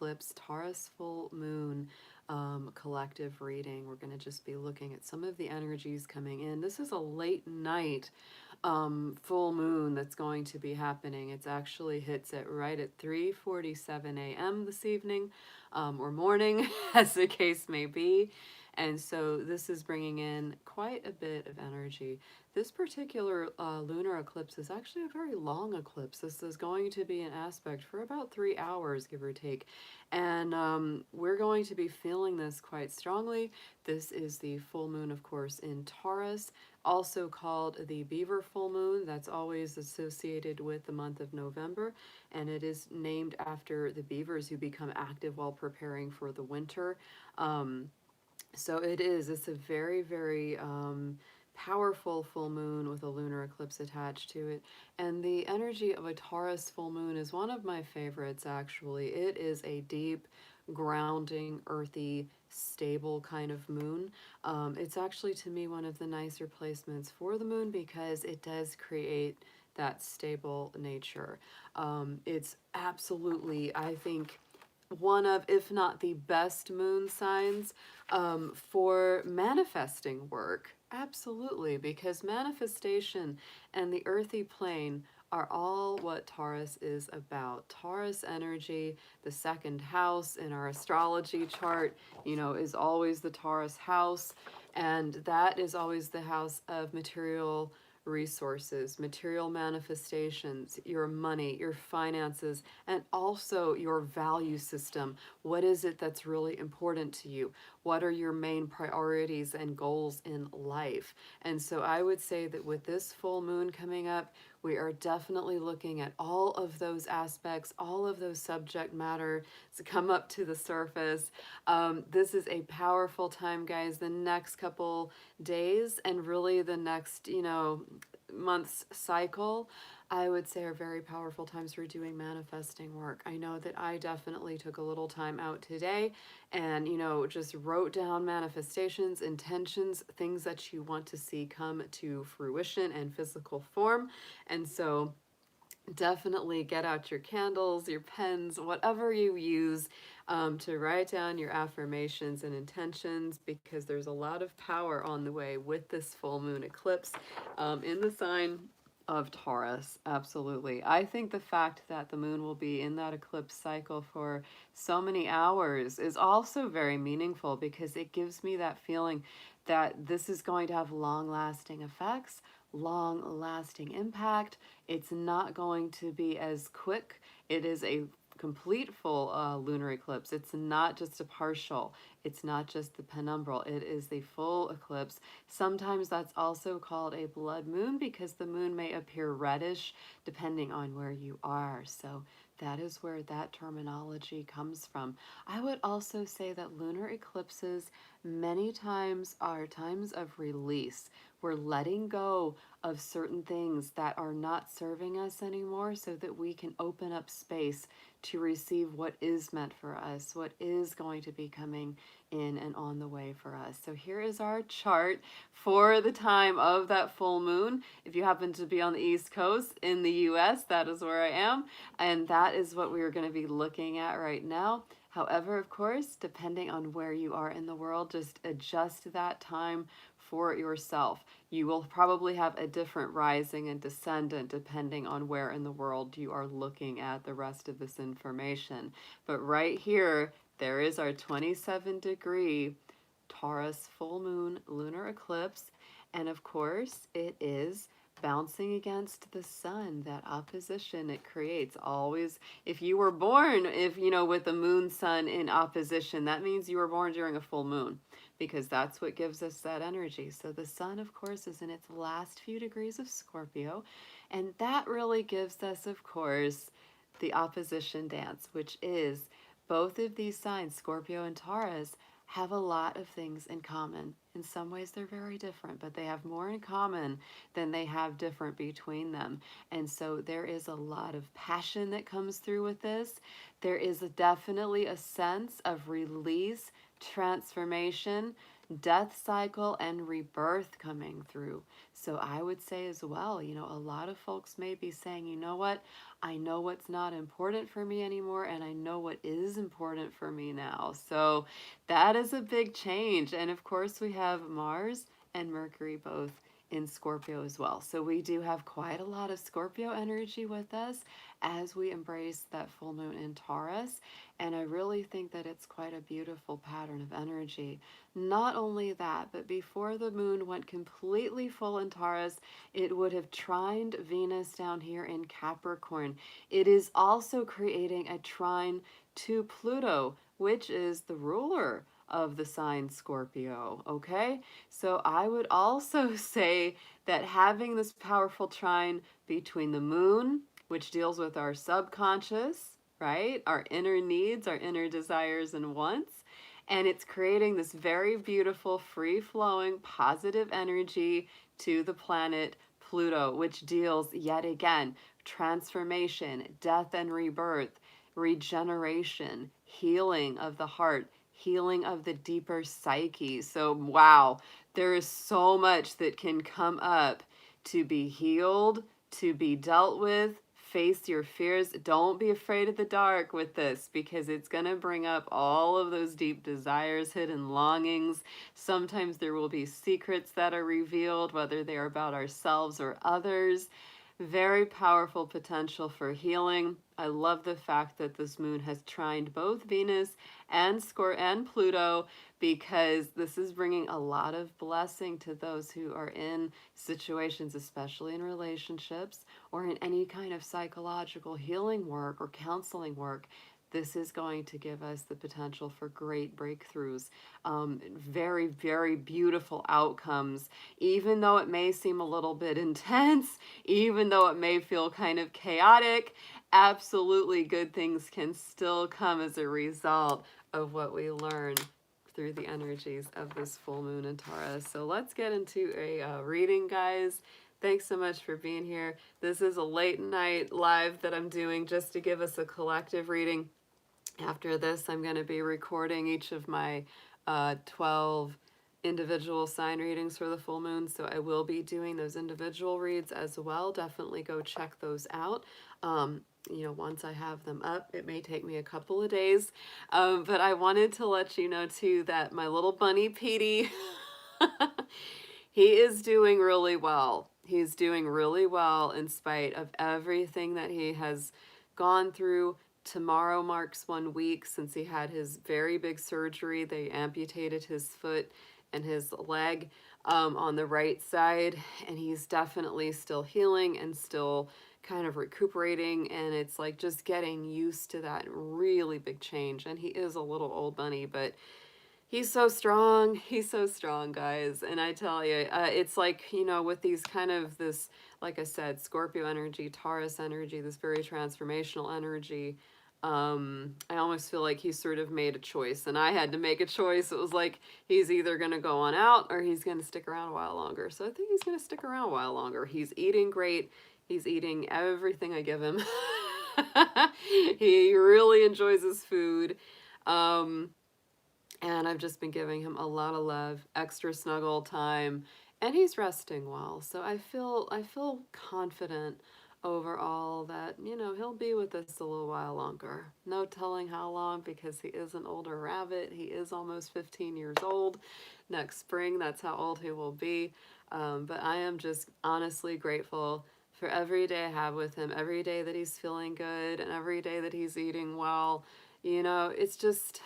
Eclipse, Taurus full moon collective reading. We're going to just be looking at some of the energies coming in. This is a late night full moon that's going to be happening. It's actually hits it right at 3:47 a.m. this evening or morning, as the case may be. And so this is bringing in quite a bit of energy. This particular lunar eclipse is actually a very long eclipse. This is going to be an aspect for about 3 hours, give or take. And we're going to be feeling this quite strongly. This is the full moon, of course, in Taurus, also called the Beaver full moon. That's always associated with the month of November, and it is named after the beavers who become active while preparing for the winter. So it's a very, very powerful full moon with a lunar eclipse attached to it. And the energy of a Taurus full moon is one of my favorites, actually. It is a deep, grounding, earthy, stable kind of moon. It's actually, to me, one of the nicer placements for the moon because it does create that stable nature. It's absolutely, I think, one of, if not the best moon signs for manifesting work. Absolutely, because manifestation and the earthy plane are all what Taurus is about. Taurus energy, the second house in our astrology chart, is always the Taurus house, and that is always the house of material resources, material manifestations, your money, your finances, and also your value system. What is it that's really important to you? What are your main priorities and goals in life? And so I would say that with this full moon coming up, we are definitely looking at all of those aspects, all of those subject matter to come up to the surface. This is a powerful time, guys. The next couple days and really the next, month's cycle, I would say, are very powerful times for doing manifesting work. I know that I definitely took a little time out today and, just wrote down manifestations, intentions, things that you want to see come to fruition and physical form. And so definitely get out your candles, your pens, whatever you use to write down your affirmations and intentions, because there's a lot of power on the way with this full moon eclipse in the sign of Taurus. Absolutely. I think the fact that the moon will be in that eclipse cycle for so many hours is also very meaningful, because it gives me that feeling that this is going to have long-lasting effects, long-lasting impact. It's not going to be as quick. It is a complete full lunar eclipse. It's not just a partial. It's not just the penumbral. It is the full eclipse. Sometimes that's also called a blood moon because the moon may appear reddish depending on where you are. So that is where that terminology comes from. I would also say that lunar eclipses many times are times of release. We're letting go of certain things that are not serving us anymore so that we can open up space to receive what is meant for us, what is going to be coming in and on the way for us. So here is our chart for the time of that full moon. If you happen to be on the East Coast in the US, that is where I am, and that is what we are going to be looking at right now. However, of course, depending on where you are in the world, just adjust that time for yourself. You will probably have a different rising and descendant depending on where in the world you are looking at the rest of this information. But right here, there is our 27-degree Taurus full moon lunar eclipse. And of course, it is bouncing against the sun, that opposition it creates. Always, if you were born, with the moon sun in opposition, that means you were born during a full moon, because that's what gives us that energy. So the sun, of course, is in its last few degrees of Scorpio, and that really gives us, of course, the opposition dance, which is both of these signs, Scorpio and Taurus, have a lot of things in common. In some ways, they're very different, but they have more in common than they have different between them. And so there is a lot of passion that comes through with this. There is definitely a sense of release, transformation, death cycle and rebirth coming through. So I would say as well, you know, a lot of folks may be saying, you know what, I know what's not important for me anymore, and I know what is important for me now. So that is a big change. And of course, we have Mars and Mercury both in Scorpio as well. So we do have quite a lot of Scorpio energy with us as we embrace that full moon in Taurus. And I really think that it's quite a beautiful pattern of energy. Not only that, but before the moon went completely full in Taurus, it would have trined Venus down here in Capricorn. It is also creating a trine to Pluto, which is the ruler of the sign Scorpio. Okay, so I would also say that having this powerful trine between the moon, which deals with our subconscious, right, our inner needs, our inner desires and wants, and it's creating this very beautiful, free flowing, positive energy to the planet Pluto, which deals yet again transformation, death and rebirth, regeneration, healing of the heart, healing of the deeper psyche. So, wow, there is so much that can come up to be healed, to be dealt with. Face your fears. Don't be afraid of the dark with this, because it's going to bring up all of those deep desires, hidden longings. Sometimes there will be secrets that are revealed, whether they are about ourselves or others. Very powerful potential for healing. I love the fact that this moon has trined both Venus and Pluto, because this is bringing a lot of blessing to those who are in situations, especially in relationships or in any kind of psychological healing work or counseling work. This is going to give us the potential for great breakthroughs, very, very beautiful outcomes, even though it may seem a little bit intense, even though it may feel kind of chaotic. Absolutely good things can still come as a result of what we learn through the energies of this full moon in Taurus. So let's get into a reading, guys. Thanks so much for being here. This is a late night live that I'm doing just to give us a collective reading. After this, I'm going to be recording each of my 12 individual sign readings for the full moon. So I will be doing those individual reads as well. Definitely go check those out. You know, once I have them up, it may take me a couple of days. But I wanted to let you know too that my little bunny Petey, he is doing really well. He's doing really well in spite of everything that he has gone through. Tomorrow marks 1 week since he had his very big surgery. They amputated his foot and his leg on the right side, and he's definitely still healing and still kind of recuperating, and it's like just getting used to that really big change. And he is a little old bunny, but he's so strong. He's so strong, guys. And I tell you, it's like, you know, with these kind of this, like I said, Scorpio energy, Taurus energy, this very transformational energy. I almost feel like he sort of made a choice, and I had to make a choice. It was like he's either going to go on out or he's going to stick around a while longer. So I think he's going to stick around a while longer. He's eating great. He's eating everything I give him. He really enjoys his food. Um, and I've just been giving him a lot of love, extra snuggle time, and he's resting well. So I feel confident overall that, you know, he'll be with us a little while longer. No telling how long, because he is an older rabbit. He is almost 15 years old. Next spring, that's how old he will be. But I am just honestly grateful for every day I have with him, every day that he's feeling good, and every day that he's eating well. You know, it's just,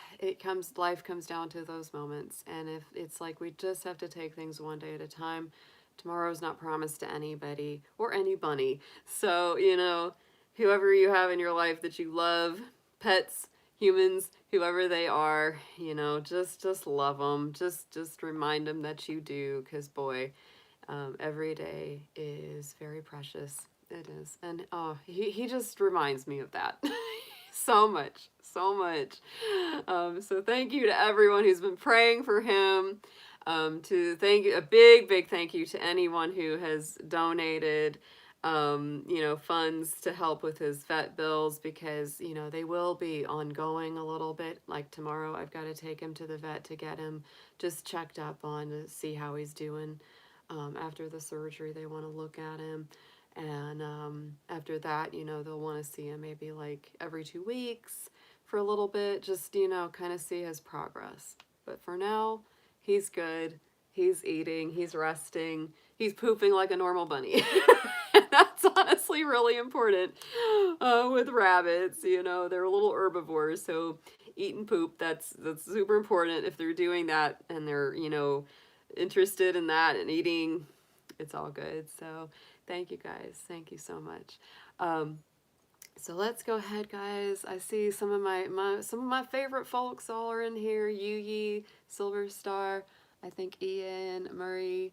life comes down to those moments. And if it's like we just have to take things one day at a time, tomorrow's not promised to anybody or any bunny. So, you know, whoever you have in your life that you love, pets, humans, whoever they are, you know, just love them. Just remind them that you do, because boy, every day is very precious. It is. And oh, he just reminds me of that. So much, so much. So thank you to everyone who's been praying for him. To thank a big thank you to anyone who has donated. you know, funds to help with his vet bills because, you know, they will be ongoing a little bit. Like tomorrow, I've got to take him to the vet to get him just checked up on to see how he's doing. After the surgery, they want to look at him. And after that, you know, they'll want to see him maybe like every 2 weeks for a little bit, just, you know, kind of see his progress. But for now, he's good. He's eating, he's resting, he's pooping like a normal bunny. That's honestly really important with rabbits. You know, they're little herbivores, so eat and poop. That's super important. If they're doing that and they're, you know, interested in that and eating, it's all good. So thank you guys. Thank you so much. Um, so let's go ahead, guys. I see some of my favorite folks all are in here. Yuyi, Silver Star, I think Ian, Murray,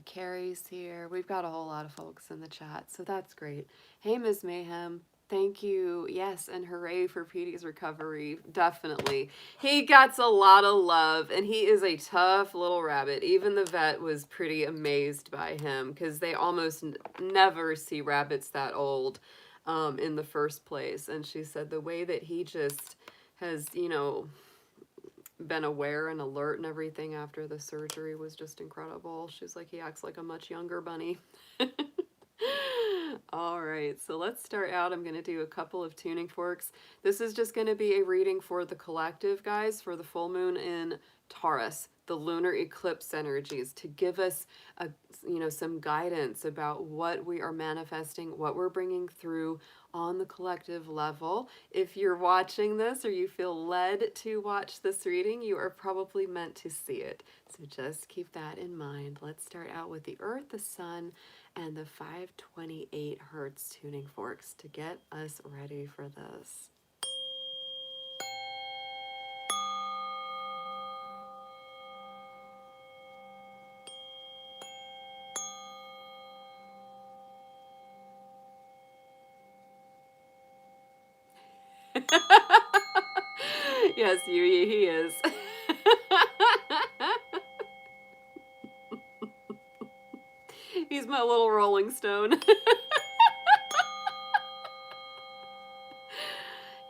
Carrie's here. We've got a whole lot of folks in the chat, so that's great. Hey, Ms. Mayhem. Thank you. Yes, and hooray for Petey's recovery. Definitely. He gets a lot of love, and he is a tough little rabbit. Even the vet was pretty amazed by him because they almost never see rabbits that old in the first place. And she said the way that he just has, you know, been aware and alert and everything after the surgery was just incredible. She's like, he acts like a much younger bunny. All right, so let's start out. I'm going to do a couple of tuning forks. This is just going to be a reading for the collective, guys, for the full moon in Taurus, the lunar eclipse energies, to give us a, you know, some guidance about what we are manifesting, what we're bringing through on the collective level. If you're watching this or you feel led to watch this reading, you are probably meant to see it. So just keep that in mind. Let's start out with the Earth, the Sun, and the 528 hertz tuning forks to get us ready for this. Yes, Yui, he is. He's my little Rolling Stone.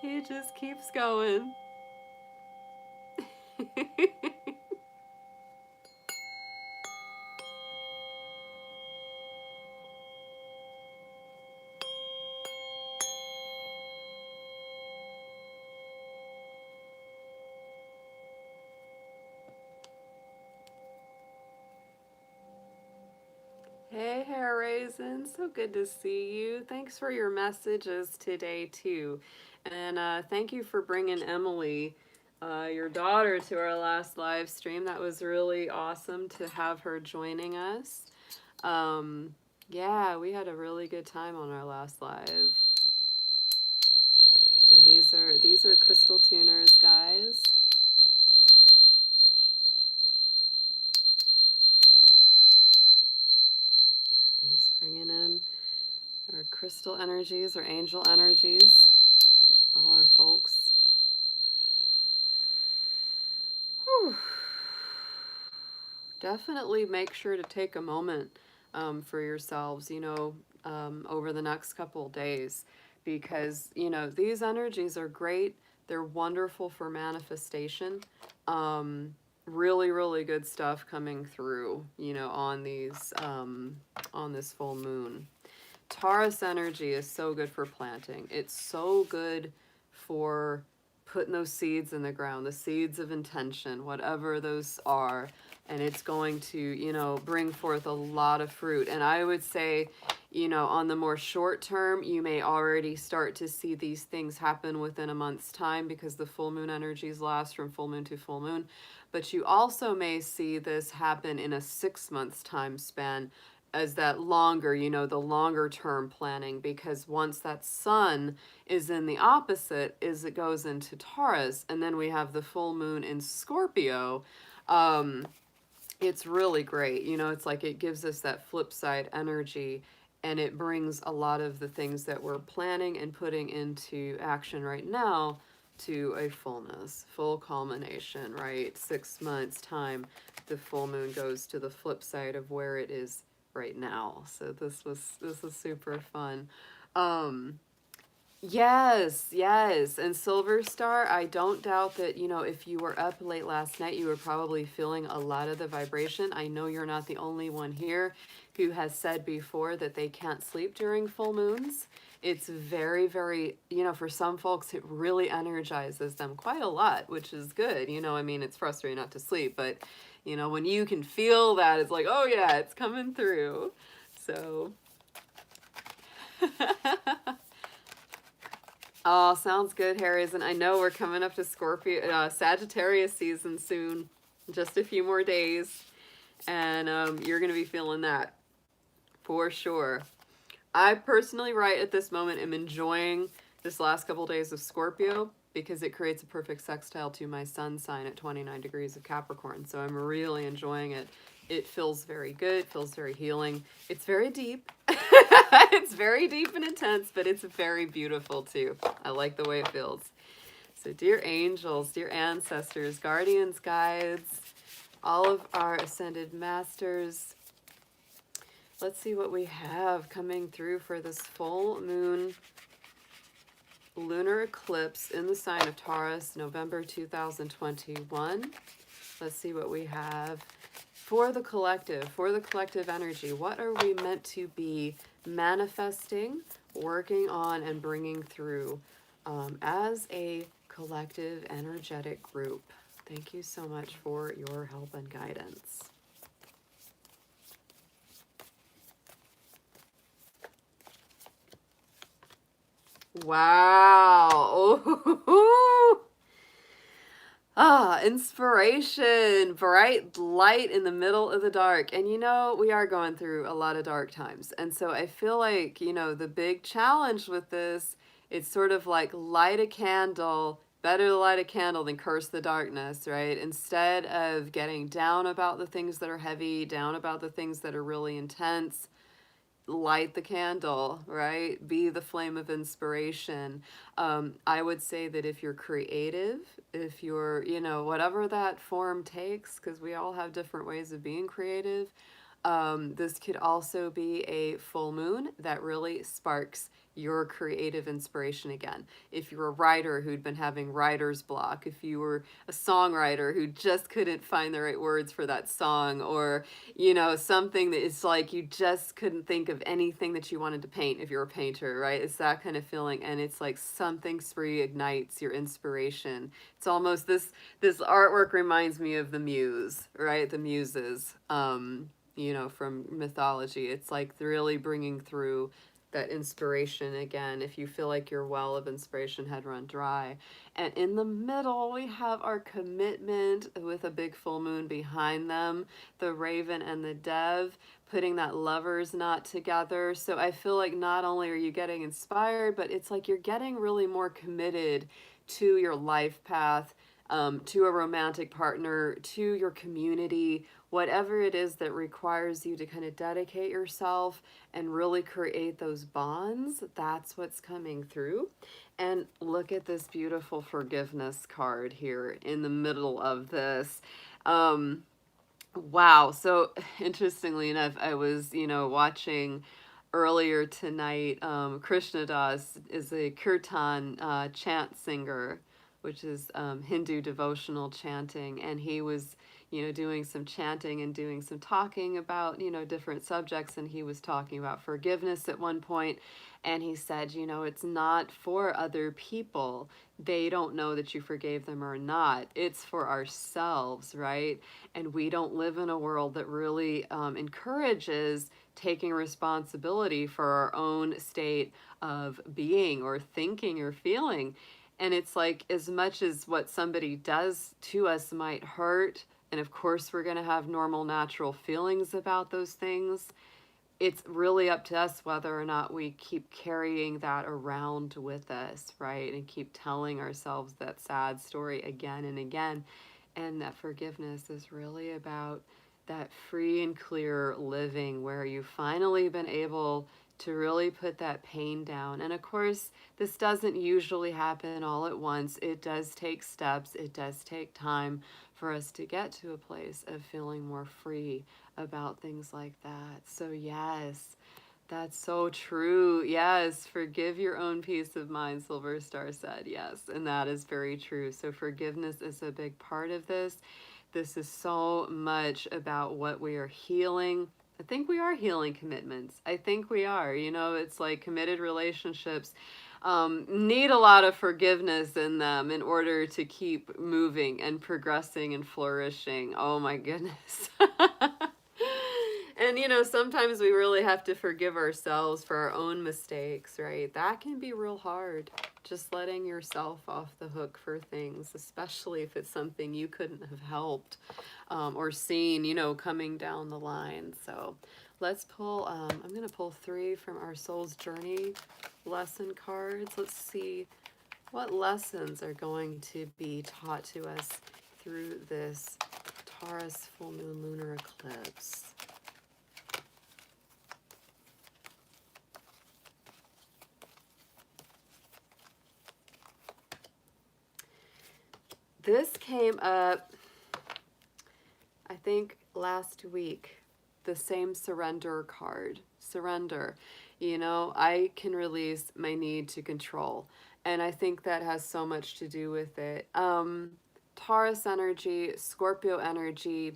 He just keeps going. Hey, Hair Raisin, so good to see you. Thanks for your messages today, too. And thank you for bringing Emily, your daughter, to our last live stream. That was really awesome to have her joining us. Yeah, we had a really good time on our last live. And these are crystal tuners, guys. We're just bringing in our crystal energies, our angel energies, all our folks. Whew. Definitely make sure to take a moment for yourselves, you know, over the next couple of days, because, you know, these energies are great. They're wonderful for manifestation. Really, really good stuff coming through, you know, on these, on this full moon. Taurus energy is so good for planting. It's so good for putting those seeds in the ground, the seeds of intention, whatever those are. And it's going to, you know, bring forth a lot of fruit. And I would say, you know, on the more short term, you may already start to see these things happen within a month's time because the full moon energies last from full moon to full moon. But you also may see this happen in a 6 months time span as that longer, you know, the longer term planning, because once that sun is in the opposite, is it goes into Taurus, and then we have the full moon in Scorpio. It's really great. You know, it's like it gives us that flip side energy, and it brings a lot of the things that we're planning and putting into action right now to a fullness, full culmination, right? 6 months time, the full moon goes to the flip side of where it is right now. So this was super fun. Um, Yes, yes. And Silver Star, I don't doubt that, you know, if you were up late last night, you were probably feeling a lot of the vibration. I know you're not the only one here who has said before that they can't sleep during full moons. It's very, very, you know, for some folks, it really energizes them quite a lot, which is good. You know, I mean, it's frustrating not to sleep, but, you know, when you can feel that, it's like, oh yeah, it's coming through. So. Oh, sounds good, Harry's. And I know we're coming up to Scorpio, Sagittarius season soon. Just a few more days. And you're going to be feeling that for sure. I personally, right at this moment, am enjoying this last couple days of Scorpio because it creates a perfect sextile to my sun sign at 29 degrees of Capricorn. So I'm really enjoying it. It feels very good, feels very healing. It's very deep. It's very deep and intense, but it's very beautiful too. I like the way it feels. So dear angels, dear ancestors, guardians, guides, all of our ascended masters, let's see what we have coming through for this full moon lunar eclipse in the sign of Taurus, November 2021. Let's see what we have for the collective energy. What are we meant to be manifesting, working on, and bringing through as a collective energetic group? Thank you so much for your help and guidance. Wow. Ooh. Ah, inspiration, bright light in the middle of the dark. And you know, we are going through a lot of dark times. And so I feel like, you know, the big challenge with this, it's sort of like light a candle, better to light a candle than curse the darkness, right? Instead of getting down about the things that are heavy, down about the things that are really intense, light the candle, right? Be the flame of inspiration. I would say that if you're creative, if you're, you know, whatever that form takes, because we all have different ways of being creative, this could also be a full moon that really sparks your creative inspiration again. If you're a writer who'd been having writer's block, if you were a songwriter who just couldn't find the right words for that song, or, you know, something that is like you just couldn't think of anything that you wanted to paint if you're a painter, right? It's that kind of feeling, and it's like something reignites your inspiration. It's almost this artwork reminds me of the muse, right? The muses. You know, from mythology. It's like really bringing through that inspiration again if you feel like your well of inspiration had run dry. And in the middle, we have our commitment with a big full moon behind them, the raven and the dove, putting that lover's knot together. So I feel like not only are you getting inspired, but it's like you're getting really more committed to your life path, to a romantic partner, to your community, whatever it is that requires you to kind of dedicate yourself and really create those bonds. That's what's coming through. And look at this beautiful forgiveness card here in the middle of this. Wow. So interestingly enough, I was, you know, watching earlier tonight. Krishna Das is a kirtan chant singer, which is Hindu devotional chanting, and he was, you know, doing some chanting and doing some talking about, you know, different subjects, and he was talking about forgiveness at one point, and he said, you know, it's not for other people. They don't know that you forgave them or not. It's for ourselves, right? And we don't live in a world that really encourages taking responsibility for our own state of being or thinking or feeling. And it's like, as much as what somebody does to us might hurt, and of course we're going to have normal, natural feelings about those things, it's really up to us whether or not we keep carrying that around with us, right? And keep telling ourselves that sad story again and again. And that forgiveness is really about that free and clear living where you've finally been able to really put that pain down. And of course, this doesn't usually happen all at once. It does take steps, it does take time for us to get to a place of feeling more free about things like that. So, yes. That's so true. Yes, forgive your own peace of mind, Silver Star said. Yes, and that is very true. So forgiveness is a big part of this. This is so much about what we are healing. I think we are healing commitments. I think we are. You know, it's like committed relationships need a lot of forgiveness in them in order to keep moving and progressing and flourishing. Oh my goodness. And, you know, sometimes we really have to forgive ourselves for our own mistakes, right? That can be real hard, just letting yourself off the hook for things, especially if it's something you couldn't have helped or seen, you know, coming down the line. So let's pull, I'm going to pull 3 from our Soul's Journey lesson cards. Let's see what lessons are going to be taught to us through this Taurus full moon lunar eclipse. This came up, I think, last week. The same surrender card. Surrender. You know, I can release my need to control. And I think that has so much to do with it. Taurus energy, Scorpio energy,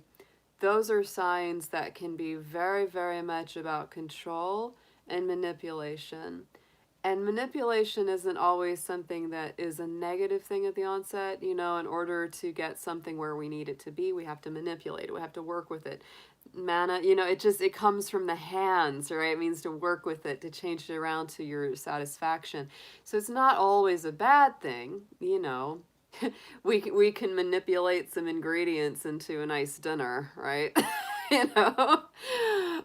those are signs that can be very, very much about control and manipulation. And manipulation isn't always something that is a negative thing at the onset. You know, in order to get something where we need it to be, we have to manipulate it. We have to work with it. Mana, you know, it comes from the hands, right? It means to work with it, to change it around to your satisfaction. So it's not always a bad thing, you know. We can manipulate some ingredients into a nice dinner, right? You know,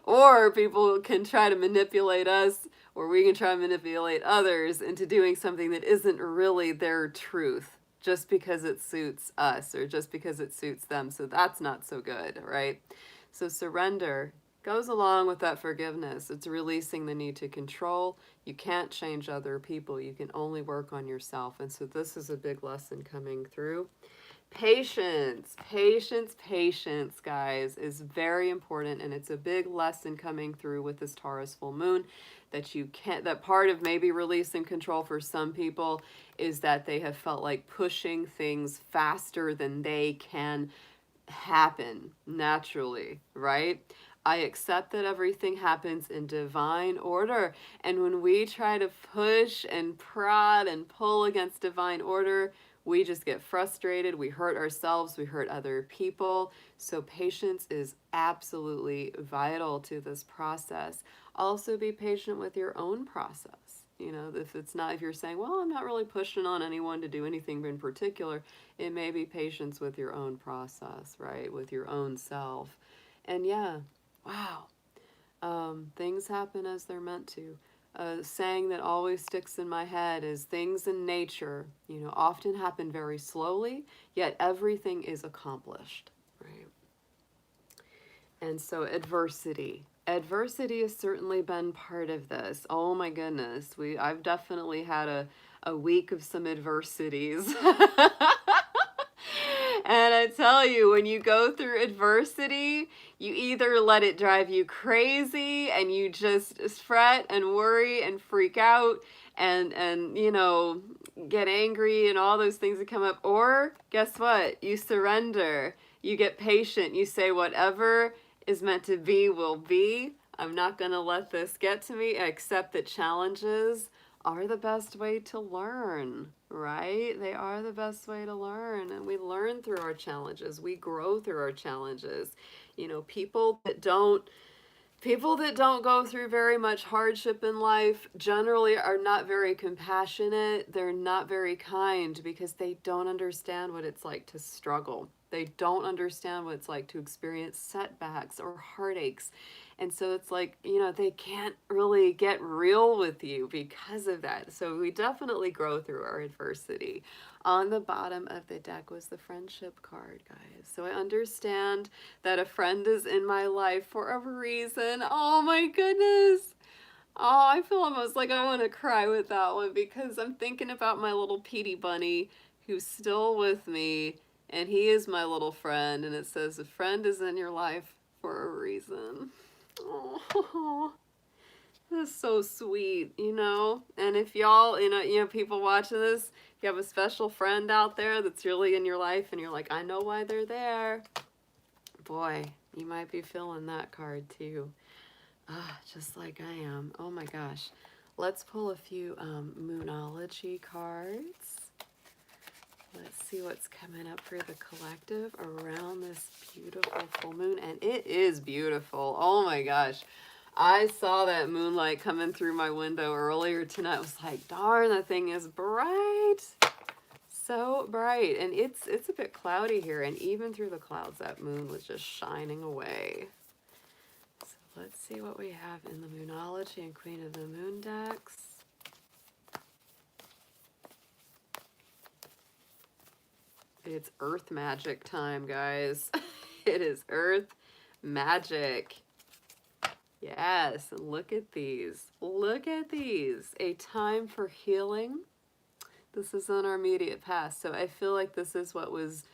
or people can try to manipulate us, or we can try to manipulate others into doing something that isn't really their truth just because it suits us or just because it suits them. So that's not so good, right? So surrender goes along with that forgiveness. It's releasing the need to control. You can't change other people. You can only work on yourself. And so this is a big lesson coming through. Patience, patience, patience, guys, is very important, and it's a big lesson coming through with this Taurus full moon that you can't, that part of maybe releasing control for some people is that they have felt like pushing things faster than they can happen naturally, right? I accept that everything happens in divine order. And when we try to push and prod and pull against divine order, we just get frustrated. We hurt ourselves. We hurt other people. So patience is absolutely vital to this process. Also be patient with your own process. You know, if you're saying, well, I'm not really pushing on anyone to do anything in particular, it may be patience with your own process, right? With your own self. And yeah, wow. Things happen as they're meant to. A saying that always sticks in my head is things in nature, you know, often happen very slowly, yet everything is accomplished, right? And so adversity. Adversity has certainly been part of this. Oh my goodness. I've definitely had a week of some adversities. And I tell you, when you go through adversity, you either let it drive you crazy and you just fret and worry and freak out and you know, get angry and all those things that come up, or guess what? You surrender. You get patient. You say whatever is meant to be will be. I'm not going to let this get to me. I accept that challenges are the best way to learn, right? They are the best way to learn. And we learn through our challenges. We grow through our challenges. You know, people that don't go through very much hardship in life generally are not very compassionate. They're not very kind because they don't understand what it's like to struggle. They don't understand what it's like to experience setbacks or heartaches. And so it's like, you know, they can't really get real with you because of that. So we definitely grow through our adversity. On the bottom of the deck was the friendship card, guys. So I understand that a friend is in my life for a reason. Oh my goodness. Oh, I feel almost like I want to cry with that one because I'm thinking about my little Petey bunny who's still with me, and he is my little friend, and it says a friend is in your life for a reason. Oh, that's so sweet, you know? And if y'all, people watching this, if you have a special friend out there that's really in your life and you're like, I know why they're there, boy, you might be feeling that card too. Ah, just like I am. Oh my gosh. Let's pull a few Moonology cards. Let's see what's coming up for the collective around this beautiful full moon. And it is beautiful. Oh my gosh. I saw that moonlight coming through my window earlier tonight. I was like, darn, that thing is bright. So bright. And it's a bit cloudy here. And even through the clouds, that moon was just shining away. Let's see what we have in the Moonology and Queen of the Moon decks. It's Earth Magic time, guys. It is Earth Magic. Yes, look at these. Look at these. A time for healing. This is in our immediate past. So I feel like this is what was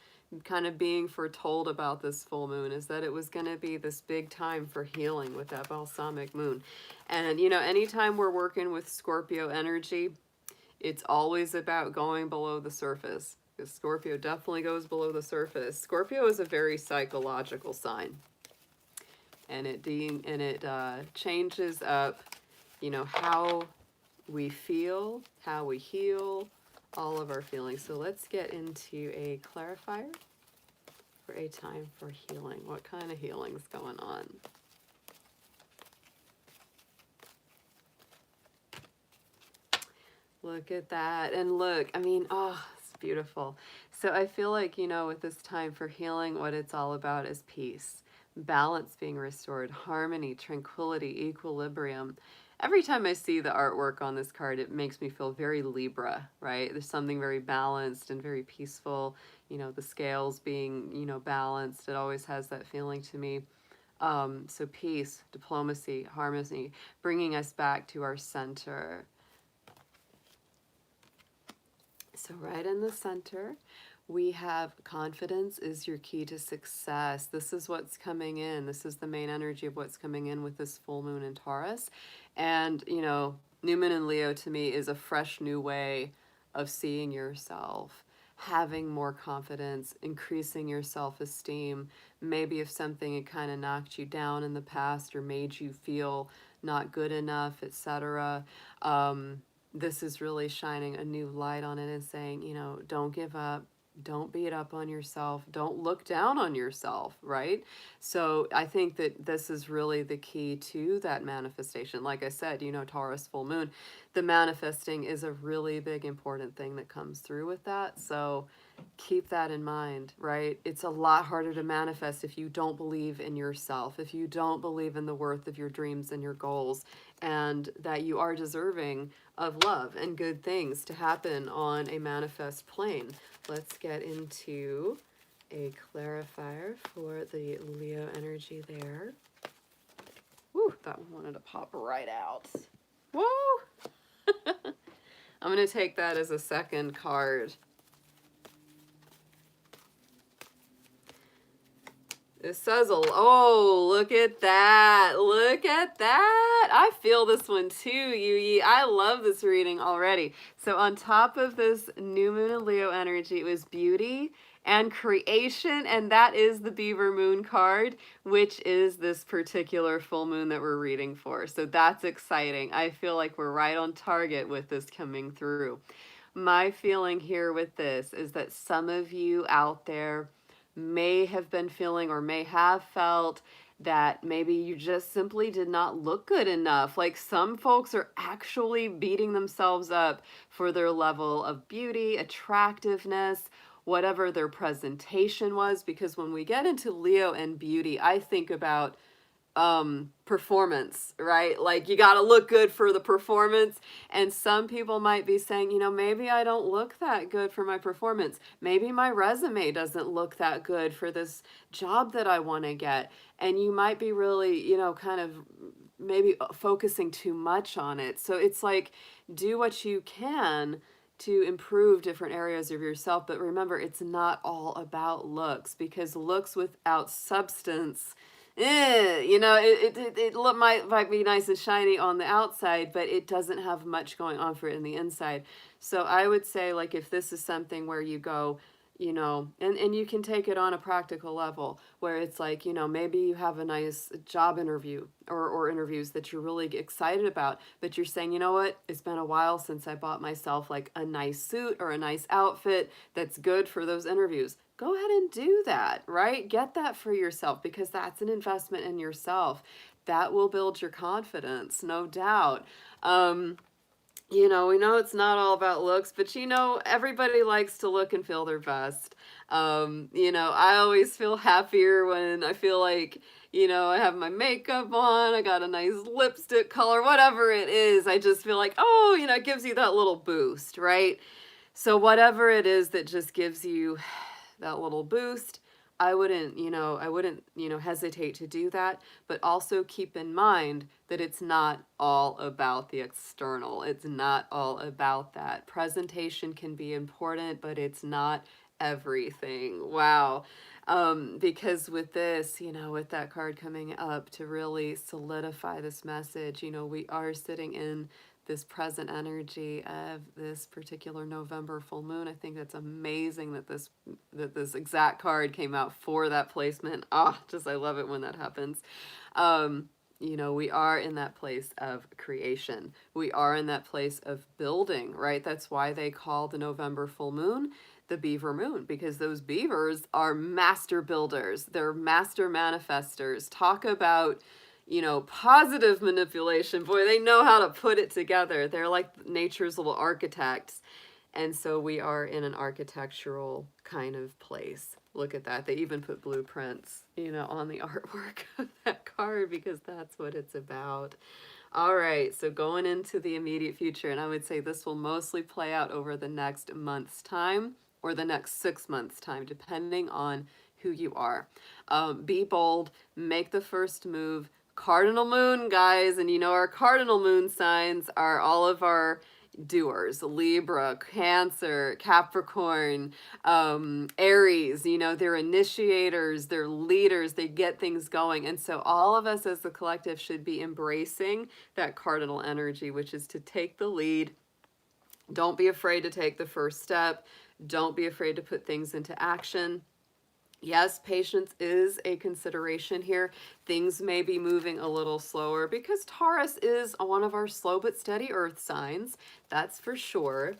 kind of being foretold about this full moon, is that it was going to be this big time for healing with that balsamic moon. And anytime we're working with Scorpio energy, it's always about going below the surface, because Scorpio definitely goes below the surface. Scorpio is a very psychological sign, and it changes up how we feel, how we heal, all of our feelings. So let's get into a clarifier for a time for healing. What kind of healing's going on? Look at that. And look, I mean, oh, it's beautiful. So I feel like, with this time for healing, what it's all about is peace, balance being restored, harmony, tranquility, equilibrium. Every time I see the artwork on this card, it makes me feel very Libra, right? There's something very balanced and very peaceful. The scales being, balanced. It always has that feeling to me. So peace, diplomacy, harmony, bringing us back to our center. So right in the center, we have confidence is your key to success. This is what's coming in. This is the main energy of what's coming in with this full moon in Taurus. And, new moon in Leo to me is a fresh new way of seeing yourself, having more confidence, increasing your self-esteem. Maybe if something had kind of knocked you down in the past or made you feel not good enough, etc. This is really shining a new light on it and saying, don't give up. Don't beat up on yourself. Don't look down on yourself, right? So I think that this is really the key to that manifestation. Like I said, Taurus full moon, the manifesting is a really big important thing that comes through with that. So keep that in mind, right? It's a lot harder to manifest if you don't believe in yourself, if you don't believe in the worth of your dreams and your goals, and that you are deserving of love and good things to happen on a manifest plane. Let's get into a clarifier for the Leo energy there. Woo, that one wanted to pop right out. Woo! I'm going to take that as a second card. It says, oh, look at that. Look at that. I feel this one too, Yuyi. I love this reading already. So on top of this new moon and Leo energy, it was beauty and creation. And that is the Beaver Moon card, which is this particular full moon that we're reading for. So that's exciting. I feel like we're right on target with this coming through. My feeling here with this is that some of you out there may have been feeling or may have felt that maybe you just simply did not look good enough. Like some folks are actually beating themselves up for their level of beauty, attractiveness, whatever their presentation was. Because when we get into Leo and beauty, I think about performance, right? Like you got to look good for the performance. And some people might be saying, maybe I don't look that good for my performance. Maybe my resume doesn't look that good for this job that I want to get. And you might be really, kind of maybe focusing too much on it. So it's like, do what you can to improve different areas of yourself. But remember, it's not all about looks, because looks without substance, you know, might be nice and shiny on the outside, but it doesn't have much going on for it in the inside. So I would say, like, if this is something where you go, you know, and you can take it on a practical level where it's like, you know, maybe you have a nice job interview or interviews that you're really excited about, but you're saying, you know what, it's been a while since I bought myself like a nice suit or a nice outfit that's good for those interviews. Go ahead and do that, right? Get that for yourself, because that's an investment in yourself. That will build your confidence, no doubt. You know, we know it's not all about looks, but you know, everybody likes to look and feel their best. You know, I always feel happier when I feel like, you know, I have my makeup on, I got a nice lipstick color, whatever it is. I just feel like, oh, you know, it gives you that little boost, right? So whatever it is that just gives you that little boost, I wouldn't hesitate to do that, but also keep in mind that it's not all about the external. It's not all about that. Presentation can be important, but it's not everything. Wow. Because with this, you know, with that card coming up to really solidify this message, you know, we are sitting in this present energy of this particular November full moon. I think that's amazing that this exact card came out for that placement. I love it when that happens. You know, we are in that place of creation. We are in that place of building, right? That's why they call the November full moon the beaver moon, because those beavers are master builders. They're master manifestors. Talk about, you know, positive manipulation. Boy, they know how to put it together. They're like nature's little architects. And so we are in an architectural kind of place. Look at that. They even put blueprints, you know, on the artwork of that card, because that's what it's about. All right, so going into the immediate future, and I would say this will mostly play out over the next month's time or the next 6 months' time, depending on who you are. Be bold, make the first move. Cardinal moon, guys, and you know our cardinal moon signs are all of our doers: Libra, Cancer, Capricorn, Aries. You know, they're initiators, they're leaders, they get things going. And so all of us as the collective should be embracing that cardinal energy, which is to take the lead. Don't be afraid to take the first step. Don't be afraid to put things into action. Yes, patience is a consideration here. Things may be moving a little slower because Taurus is one of our slow but steady earth signs. That's for sure.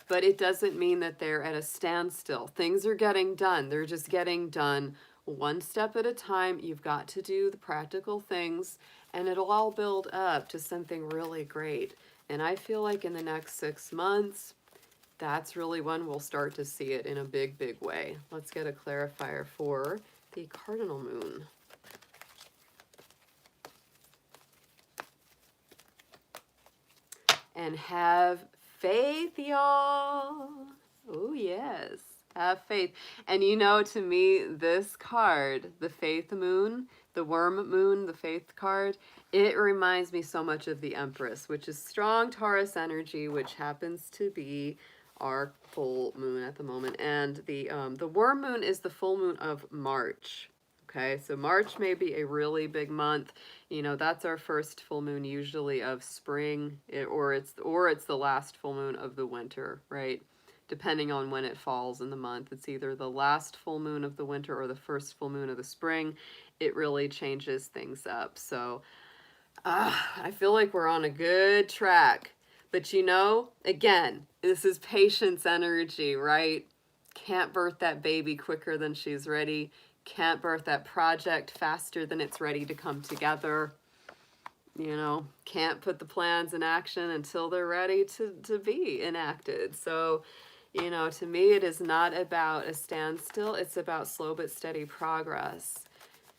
But it doesn't mean that they're at a standstill. Things are getting done. They're just getting done one step at a time. You've got to do the practical things, and it'll all build up to something really great. And I feel like in the next 6 months, that's really when we'll start to see it in a big, big way. Let's get a clarifier for the cardinal moon. And have faith, y'all. Oh, yes. Have faith. And you know, to me, this card, the Faith Moon, the Worm Moon, the Faith card, it reminds me so much of the Empress, which is strong Taurus energy, which happens to be our full moon at the moment. And the Worm Moon is the full moon of March. Okay, so March may be a really big month. You know, that's our first full moon usually of spring, or it's the last full moon of the winter, right? Depending on when it falls in the month. It's either the last full moon of the winter or the first full moon of the spring. It really changes things up. So I feel like we're on a good track. But you know, again, this is patience energy, right? Can't birth that baby quicker than she's ready. Can't birth that project faster than it's ready to come together. You know, can't put the plans in action until they're ready to be enacted. So, you know, to me, it is not about a standstill. It's about slow but steady progress.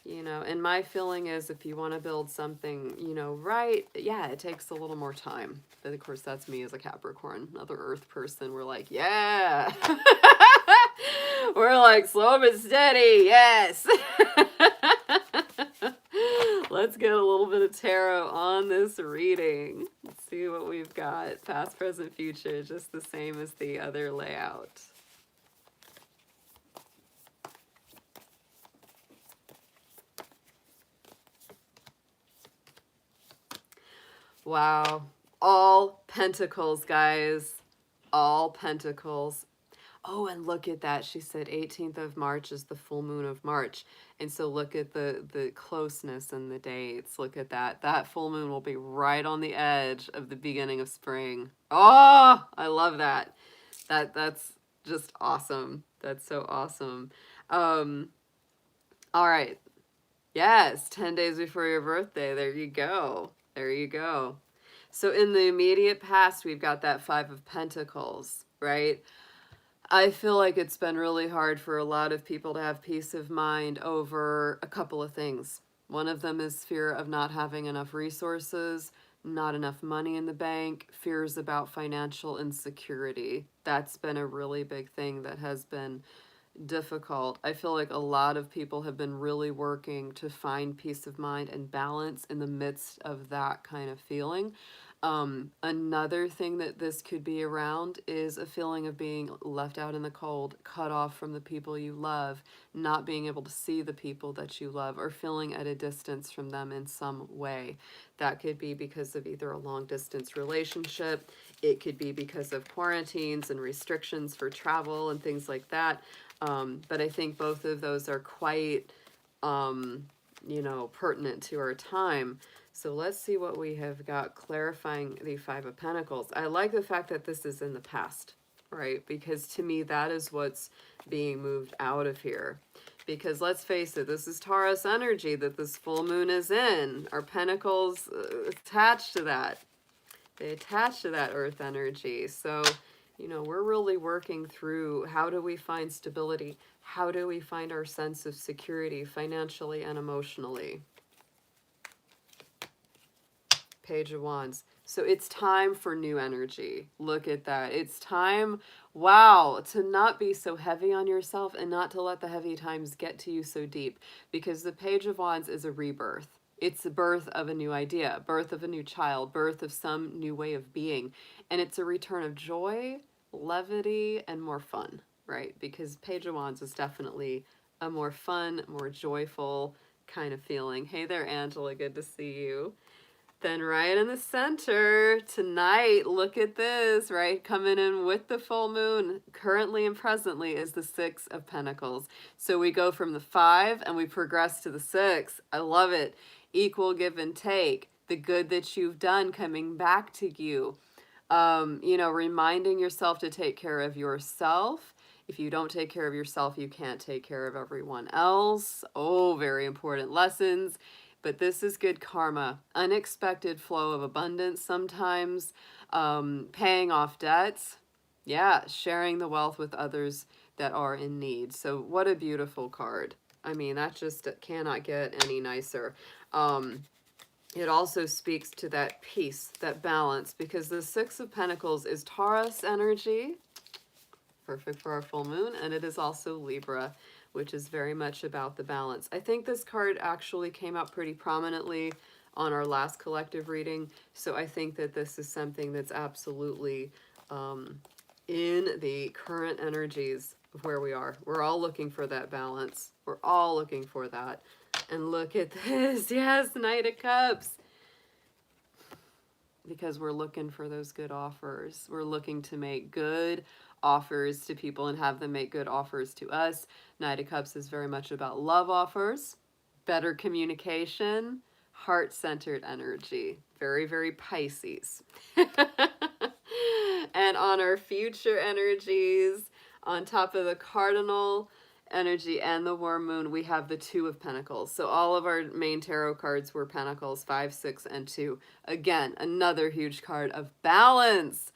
You know, and my feeling is if you want to build something, you know, right, yeah, it takes a little more time. But of course, that's me as a Capricorn, another earth person. We're like, yeah. We're like, slow but steady, yes. Let's get a little bit of tarot on this reading. Let's see what we've got. Past, present, future, just the same as the other layout. Wow. All pentacles, guys. All pentacles. Oh, and look at that. She said 18th of March is the full moon of March. And so look at the closeness and the dates. Look at that. That full moon will be right on the edge of the beginning of spring. Oh, I love that. That's just awesome. That's so awesome. All right. Yes, 10 days before your birthday. There you go. There you go. So in the immediate past, we've got that Five of Pentacles, right? I feel like it's been really hard for a lot of people to have peace of mind over a couple of things. One of them is fear of not having enough resources, not enough money in the bank, fears about financial insecurity. That's been a really big thing that has been difficult. I feel like a lot of people have been really working to find peace of mind and balance in the midst of that kind of feeling. Another thing that this could be around is a feeling of being left out in the cold, cut off from the people you love, not being able to see the people that you love, or feeling at a distance from them in some way. That could be because of either a long distance relationship, it could be because of quarantines and restrictions for travel and things like that. But I think both of those are quite, pertinent to our time. So let's see what we have got clarifying the Five of Pentacles. I like the fact that this is in the past, right? Because to me, that is what's being moved out of here. Because let's face it, this is Taurus energy that this full moon is in. Our pentacles attached to that. They attach to that earth energy. So, we're really working through how do we find stability? How do we find our sense of security financially and emotionally? Page of Wands. So it's time for new energy. Look at that. It's time, wow, to not be so heavy on yourself and not to let the heavy times get to you so deep, because the Page of Wands is a rebirth. It's the birth of a new idea, birth of a new child, birth of some new way of being. And it's a return of joy, levity, and more fun, right? Because Page of Wands is definitely a more fun, more joyful kind of feeling. Hey there, Angela. Good to see you. Then right in the center tonight, look at this, right? Coming in with the full moon, currently and presently, is the Six of Pentacles. So we go from the 5 and we progress to the 6. I love it. Equal give and take. The good that you've done coming back to you. Reminding yourself to take care of yourself. If you don't take care of yourself, you can't take care of everyone else. Oh, very important lessons. But this is good karma. Unexpected flow of abundance sometimes. Paying off debts. Yeah, sharing the wealth with others that are in need. So what a beautiful card. I mean, that just cannot get any nicer. It also speaks to that peace, that balance, because the Six of Pentacles is Taurus energy, perfect for our full moon, and it is also Libra, which is very much about the balance. I think this card actually came out pretty prominently on our last collective reading, so I think that this is something that's absolutely in the current energies of where we are. We're all looking for that balance. We're all looking for that. And look at this. Yes, Knight of Cups. Because we're looking for those good offers. We're looking to make good offers to people and have them make good offers to us. Knight of Cups is very much about love offers, better communication, heart-centered energy. Very, very Pisces. And on our future energies, on top of the cardinal energy and the warm moon, we have the Two of Pentacles. So all of our main tarot cards were Pentacles, 5, 6, and 2. Again, another huge card of balance.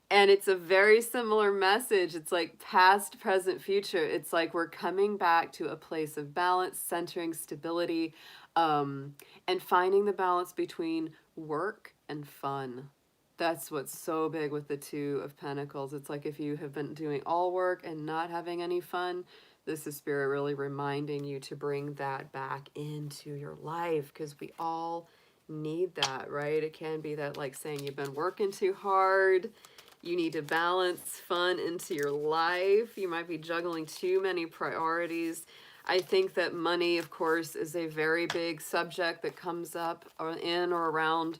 And it's a very similar message. It's like past, present, future. It's like we're coming back to a place of balance, centering stability, and finding the balance between work and fun. That's what's so big with the Two of Pentacles. It's like if you have been doing all work and not having any fun, this is Spirit really reminding you to bring that back into your life, because we all need that, right? It can be that, like, saying you've been working too hard. You need to balance fun into your life. You might be juggling too many priorities. I think that money, of course, is a very big subject that comes up in or around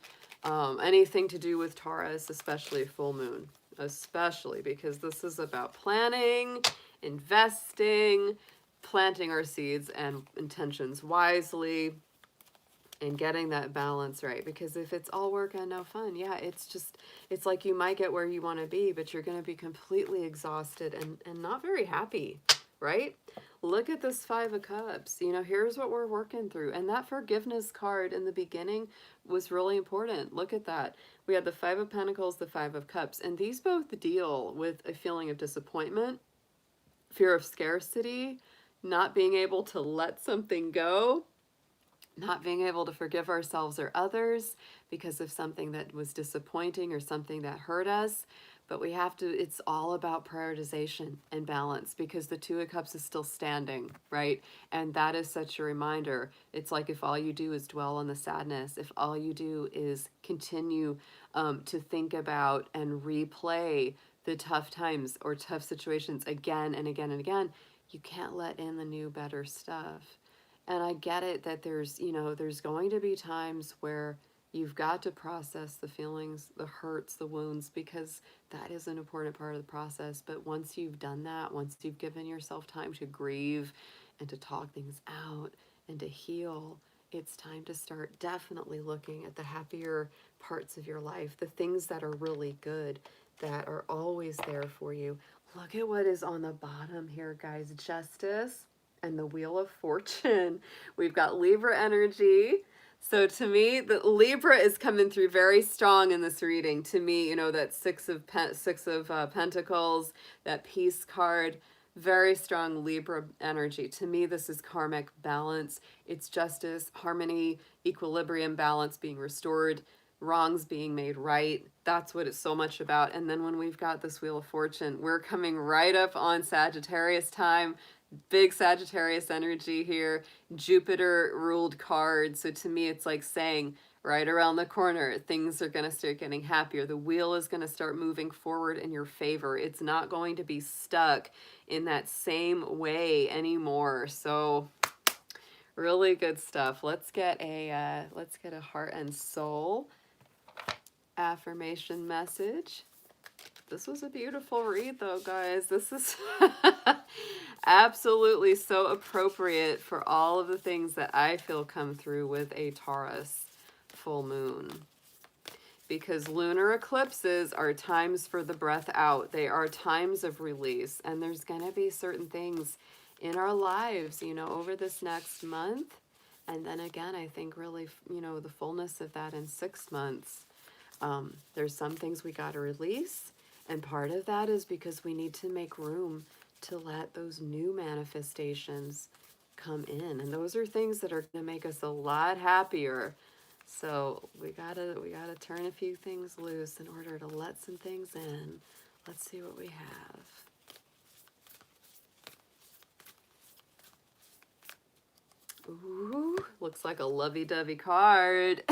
anything to do with Taurus, especially full moon, especially because this is about planning, investing, planting our seeds and intentions wisely, and getting that balance right. Because if it's all work and no fun, yeah, it's like you might get where you want to be, but you're going to be completely exhausted and not very happy, right? Look at this Five of Cups. You know, here's what we're working through. And that forgiveness card in the beginning was really important. Look at that. We had the Five of Pentacles, the Five of Cups, and these both deal with a feeling of disappointment, fear of scarcity, not being able to let something go, not being able to forgive ourselves or others because of something that was disappointing or something that hurt us. But we have to, it's all about prioritization and balance, because the Two of Cups is still standing, right? And that is such a reminder. It's like if all you do is dwell on the sadness, if all you do is continue to think about and replay the tough times or tough situations again and again and again, you can't let in the new, better stuff. And I get it that there's, you know, there's going to be times where you've got to process the feelings, the hurts, the wounds, because that is an important part of the process. But once you've done that, once you've given yourself time to grieve and to talk things out and to heal, it's time to start definitely looking at the happier parts of your life, the things that are really good, that are always there for you. Look at what is on the bottom here, guys. Justice and the Wheel of Fortune. We've got Libra energy. So to me, the Libra is coming through very strong in this reading. To me, you know, that Six of Pentacles, that Peace card, very strong Libra energy. To me, this is karmic balance. It's justice, harmony, equilibrium, balance being restored, wrongs being made right. That's what it's so much about. And then when we've got this Wheel of Fortune, we're coming right up on Sagittarius time. Big Sagittarius energy here. Jupiter ruled card. So to me, it's like saying right around the corner, things are going to start getting happier. The wheel is going to start moving forward in your favor. It's not going to be stuck in that same way anymore. So really good stuff. Let's get a heart and soul affirmation message. This was a beautiful read, though, guys. This is absolutely so appropriate for all of the things that I feel come through with a Taurus full moon. Because lunar eclipses are times for the breath out. They are times of release. And there's going to be certain things in our lives, you know, over this next month. And then again, I think really, you know, the fullness of that in 6 months. There's some things we got to release. And part of that is because we need to make room to let those new manifestations come in. And those are things that are going to make us a lot happier. So we gotta turn a few things loose in order to let some things in. Let's see what we have. Ooh, looks like a lovey-dovey card.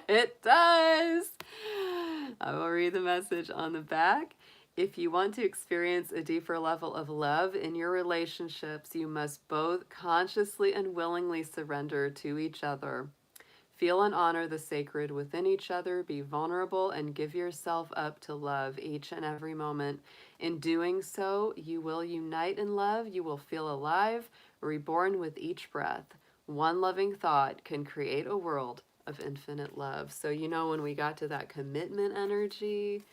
It does. I will read the message on the back. If you want to experience a deeper level of love in your relationships, you must both consciously and willingly surrender to each other. Feel and honor the sacred within each other. Be vulnerable and give yourself up to love each and every moment. In doing so, you will unite in love. You will feel alive, reborn with each breath. One loving thought can create a world of infinite love. So, you know, when we got to that commitment energy,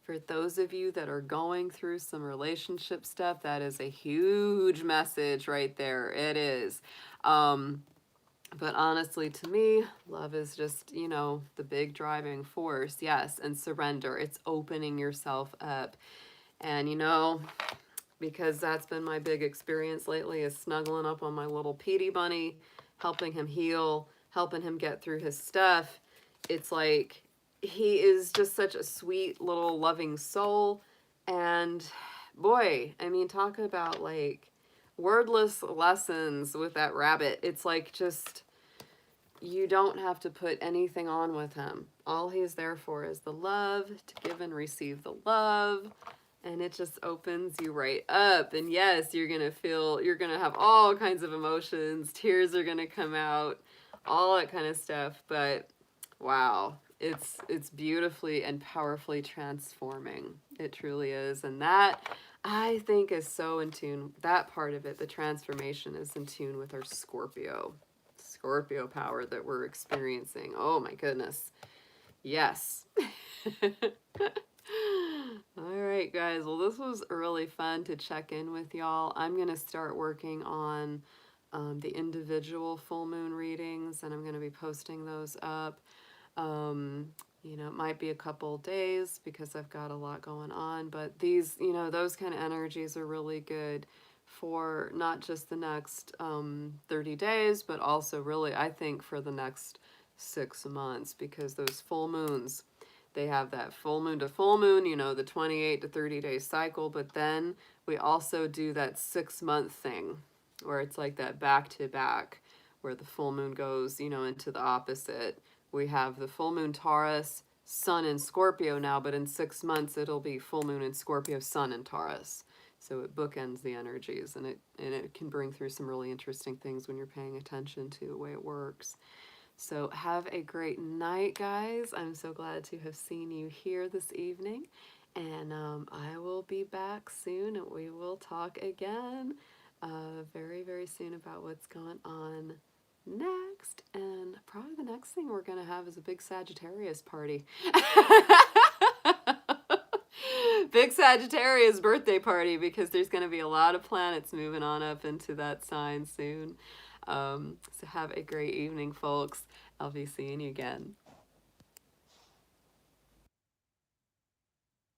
for those of you that are going through some relationship stuff, that is a huge message right there. It is. But honestly, to me, love is just, you know, the big driving force. Yes, and surrender. It's opening yourself up. And, you know, because that's been my big experience lately, is snuggling up on my little Petey bunny, helping him heal, helping him get through his stuff. It's like he is just such a sweet little loving soul. And boy, I mean, talk about like wordless lessons with that rabbit. It's like just, you don't have to put anything on with him. All he's there for is the love, to give and receive the love. And it just opens you right up. And yes, you're going to feel, you're going to have all kinds of emotions. Tears are going to come out, all that kind of stuff. But wow, it's beautifully and powerfully transforming. It truly is. And that, I think, is so in tune. That part of it, the transformation, is in tune with our Scorpio power that we're experiencing. Oh my goodness. Yes. All right, guys. Well, this was really fun to check in with y'all. I'm going to start working on the individual full moon readings, and I'm going to be posting those up. You know, it might be a couple days because I've got a lot going on, but these, you know, those kind of energies are really good for not just the next 30 days, but also really, I think, for the next 6 months, because those full moons, they have that full moon to full moon, you know, the 28 to 30 day cycle, but then we also do that 6-month thing where it's like that back to back, where the full moon goes, you know, into the opposite. We have the full moon Taurus, Sun in Scorpio now, but in 6 months it'll be full moon in Scorpio, Sun in Taurus. So it bookends the energies, and it can bring through some really interesting things when you're paying attention to the way it works. So have a great night, guys. I'm so glad to have seen you here this evening. And I will be back soon, and we will talk again very, very soon about what's going on next. And probably the next thing we're going to have is a big Sagittarius party. Big Sagittarius birthday party, because there's going to be a lot of planets moving on up into that sign soon. So have a great evening, folks. I'll be seeing you again.